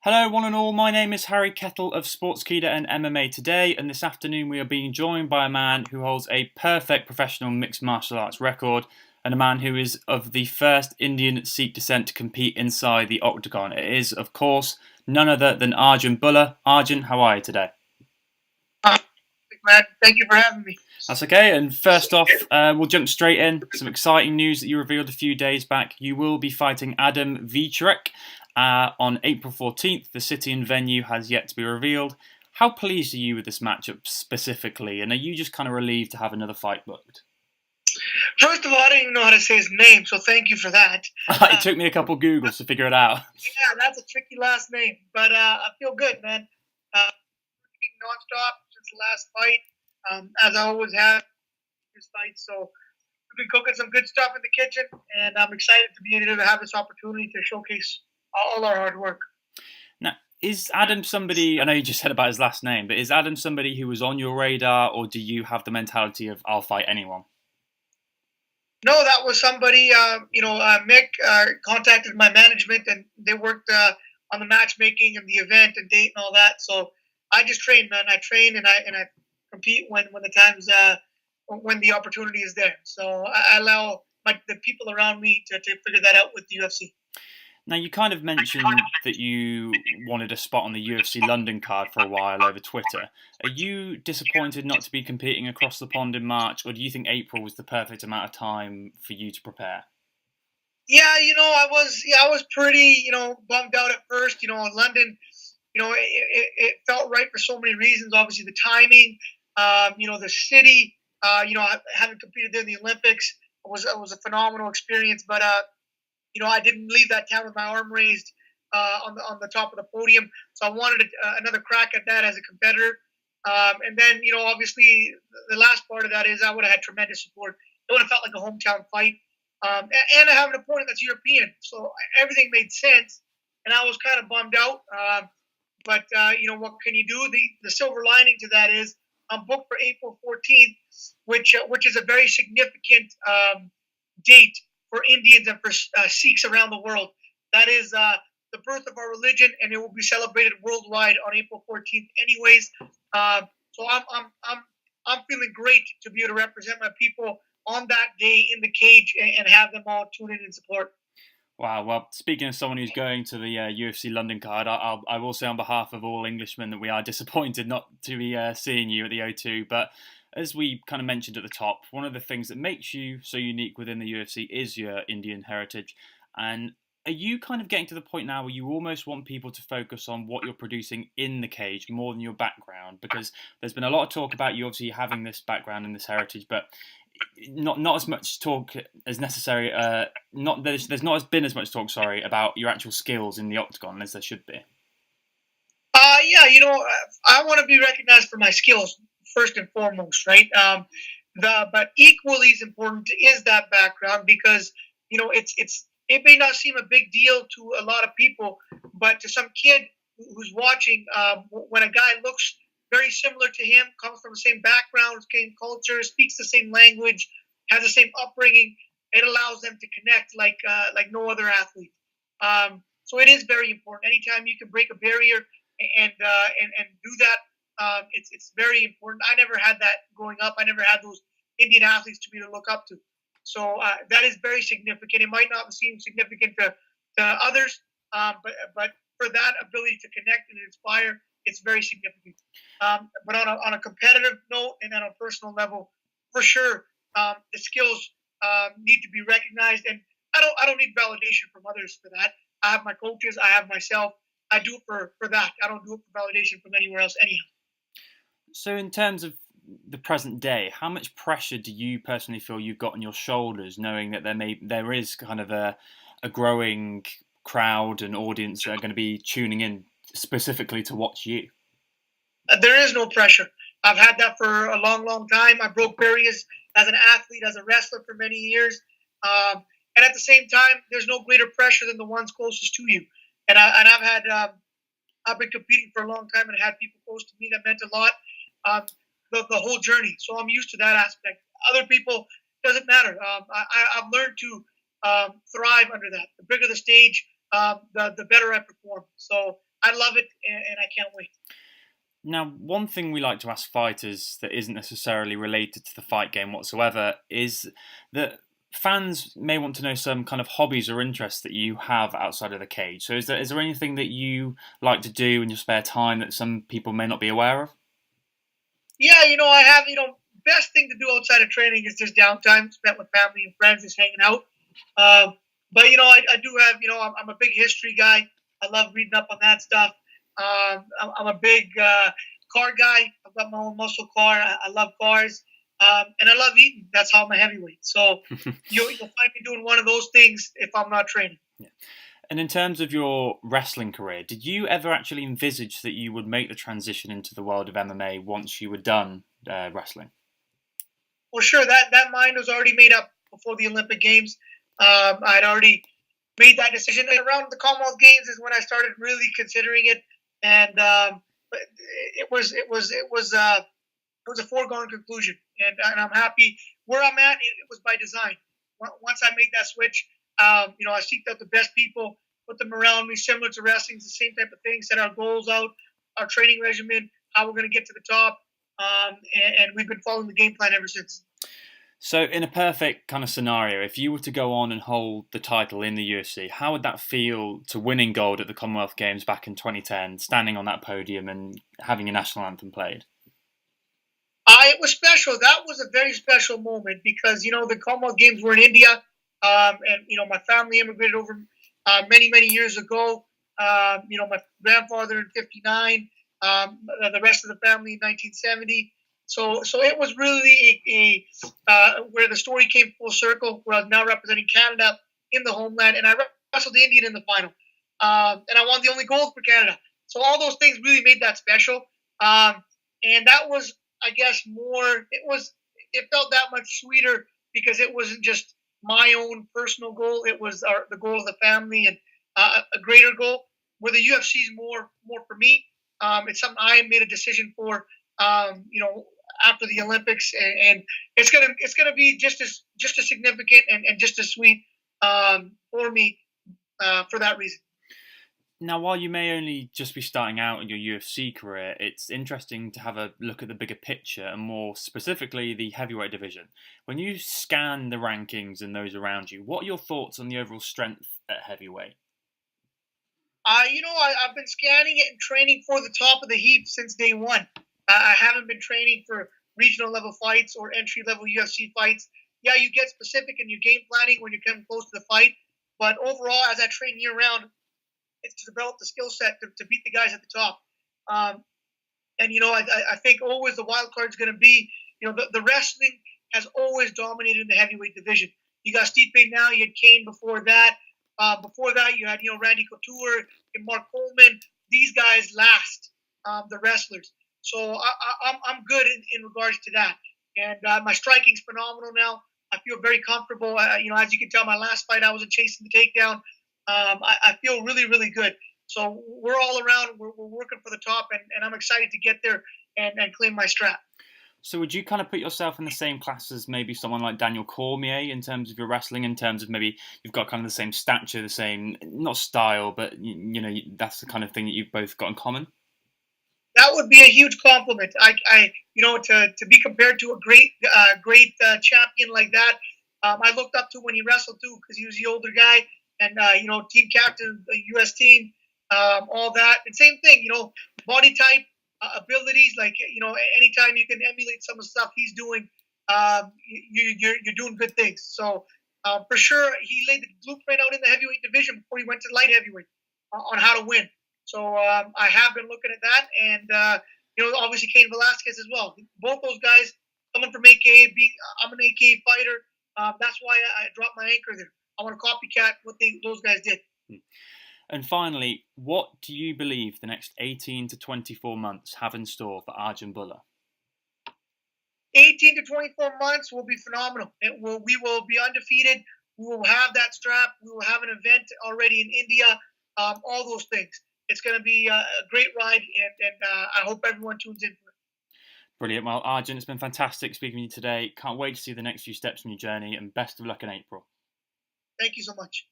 Hello, one and all. My name is Harry Kettle of Sportskeeda and MMA Today, and this afternoon we are being joined by a man who holds a perfect professional mixed martial arts record, and a man who is of the first Indian Sikh descent to compete inside the octagon. It is, of course, none other than Arjan Bhullar. Arjan, how are you today? Man, thank you for having me. That's okay. And first off, we'll jump straight in. Some exciting news that you revealed a few days back. You will be fighting Adam Vichurek on April 14th. The city and venue has yet to be revealed. How pleased are you with this matchup specifically? And are you just kind of relieved to have another fight booked? First of all, I didn't even know how to say his name, so thank you for that. It took me a couple Googles to figure it out. Yeah, that's a tricky last name, but I feel good, man. Working nonstop since the last fight, as I always have this fight. So we've been cooking some good stuff in the kitchen, and I'm excited to be able to have this opportunity to showcase all our hard work. Now, is Adam somebody, I know you just said about his last name, but is Adam somebody who was on your radar, or do you have the mentality of I'll fight anyone? No, that was somebody. Mick contacted my management, and they worked on the matchmaking and the event and date and all that. So I just train, man. I train and I compete when the times when the opportunity is there. So I allow the people around me to figure that out with the UFC. Now, you kind of mentioned that you wanted a spot on the UFC London card for a while over Twitter. Are you disappointed not to be competing across the pond in March, or do you think April was the perfect amount of time for you to prepare? Yeah, I was pretty, bummed out at first. In London, it felt right for so many reasons. Obviously, the timing, the city, having competed there in the Olympics was a phenomenal experience. But I didn't leave that town with my arm raised on the top of the podium. So I wanted another crack at that as a competitor. And then, obviously, the last part of that is I would have had tremendous support. It would have felt like a hometown fight. And I have an opponent that's European. So everything made sense. And I was kind of bummed out. But what can you do? The silver lining to that is I'm booked for April 14th, which is a very significant date for Indians and for Sikhs around the world. That is the birth of our religion, and it will be celebrated worldwide on April 14th. Anyways, so I'm feeling great to be able to represent my people on that day in the cage and have them all tune in and support. Wow, well, speaking of someone who's going to the UFC London card, I will say on behalf of all Englishmen that we are disappointed not to be seeing you at the O2. But as we kind of mentioned at the top, one of the things that makes you so unique within the UFC is your Indian heritage. And are you kind of getting to the point now where you almost want people to focus on what you're producing in the cage more than your background? Because there's been a lot of talk about you obviously having this background and this heritage, but not as much talk as necessary. There's not been as much talk, sorry, about your actual skills in the octagon as there should be. I want to be recognized for my skills first and foremost, right? But equally as important is that background because it may not seem a big deal to a lot of people, but to some kid who's watching, when a guy looks very similar to him, comes from the same background, same culture, speaks the same language, has the same upbringing, it allows them to connect like no other athlete. So it is very important. Anytime you can break a barrier and do that, it's very important. I never had that growing up. I never had those Indian athletes to be to look up to. So that is very significant. It might not seem significant to others, but for that ability to connect and inspire, it's very significant. But on a competitive note and on a personal level, for sure, the skills need to be recognized, and I don't need validation from others for that. I have my coaches, I have myself. I do it for that. I don't do it for validation from anywhere else, anyhow. So, in terms of the present day, how much pressure do you personally feel you've got on your shoulders, knowing that there is kind of a growing crowd and audience that are going to be tuning in specifically to watch you? There is no pressure. I've had that for a long, long time. I broke barriers as an athlete, as a wrestler for many years. And at the same time, there's no greater pressure than the ones closest to you. I've been competing for a long time and had people close to me that meant a lot. The whole journey. So I'm used to that aspect. Other people, doesn't matter. I've learned to thrive under that. The bigger the stage, the better I perform. So I love it, and I can't wait. Now, one thing we like to ask fighters that isn't necessarily related to the fight game whatsoever is that fans may want to know some kind of hobbies or interests that you have outside of the cage. So is there anything that you like to do in your spare time that some people may not be aware of? Yeah, I have, best thing to do outside of training is just downtime spent with family and friends, just hanging out. Um, but I do have, I'm a big history guy. I love reading up on that stuff. I'm a big car guy. I've got my own muscle car. I love cars, and I love eating. That's how I'm a heavyweight. So you'll find me doing one of those things if I'm not training. Yeah. And in terms of your wrestling career, did you ever actually envisage that you would make the transition into the world of MMA once you were done wrestling? Well, sure. That mind was already made up before the Olympic Games. I'd already made that decision. And around the Commonwealth Games is when I started really considering it, and it was a foregone conclusion. And I'm happy where I'm at. It was by design. Once I made that switch, I seeked out the best people, put them around me, similar to wrestling, the same type of thing. Set our goals out, our training regimen, how we're going to get to the top, and we've been following the game plan ever since. So, in a perfect kind of scenario, if you were to go on and hold the title in the UFC, how would that feel to winning gold at the Commonwealth Games back in 2010, standing on that podium and having a national anthem played? It was special. That was a very special moment because the Commonwealth Games were in India, and my family immigrated over many years ago. My grandfather in '59, the rest of the family in 1970. So it was really where the story came full circle. Where I was now representing Canada in the homeland, and I wrestled the Indian in the final, and I won the only gold for Canada. So all those things really made that special, and that was, I guess, more. It felt that much sweeter because it wasn't just my own personal goal. It was the goal of the family and a greater goal. Where the UFC is more for me. It's something I made a decision for. After the Olympics, and it's gonna be just as significant and just as sweet for me for that reason. Now, while you may only just be starting out in your UFC career, it's interesting to have a look at the bigger picture and more specifically the heavyweight division. When you scan the rankings and those around you, what are your thoughts on the overall strength at heavyweight? I've been scanning it and training for the top of the heap since day one. I haven't been training for regional level fights or entry level UFC fights. Yeah, you get specific in your game planning when you come close to the fight, but overall, as I train year round, it's to develop the skill set to beat the guys at the top. And I think always the wild card is going to be, the wrestling has always dominated in the heavyweight division. You got Stipe now, you had Kane before that. Before that, you had Randy Couture and Mark Coleman. These guys last, the wrestlers. So I'm good in regards to that. And my striking's phenomenal now. I feel very comfortable. As you can tell, my last fight I wasn't chasing the takedown. I feel really good. So we're all around. We're working for the top, and I'm excited to get there and claim my strap. So would you kind of put yourself in the same class as maybe someone like Daniel Cormier in terms of your wrestling, in terms of maybe you've got kind of the same stature, the same, not style, but that's the kind of thing that you've both got in common? That would be a huge compliment. To be compared to a great champion like that, I looked up to when he wrestled too, because he was the older guy, and team captain, the U.S. team, all that. And same thing, body type, abilities. Like anytime you can emulate some of the stuff he's doing, you're doing good things. So for sure, he laid the blueprint out in the heavyweight division before he went to light heavyweight on how to win. So I have been looking at that, and obviously Cain Velasquez as well. Both those guys coming from AKA, I'm an AKA fighter. That's why I dropped my anchor there. I want to copycat what those guys did. And finally, what do you believe the next 18 to 24 months have in store for Arjan Bhullar? 18 to 24 months will be phenomenal. We will be undefeated. We will have that strap. We will have an event already in India. All those things. It's going to be a great ride, and I hope everyone tunes in for it. Brilliant. Well, Arjan, it's been fantastic speaking with you today. Can't wait to see the next few steps in your journey, and best of luck in April. Thank you so much.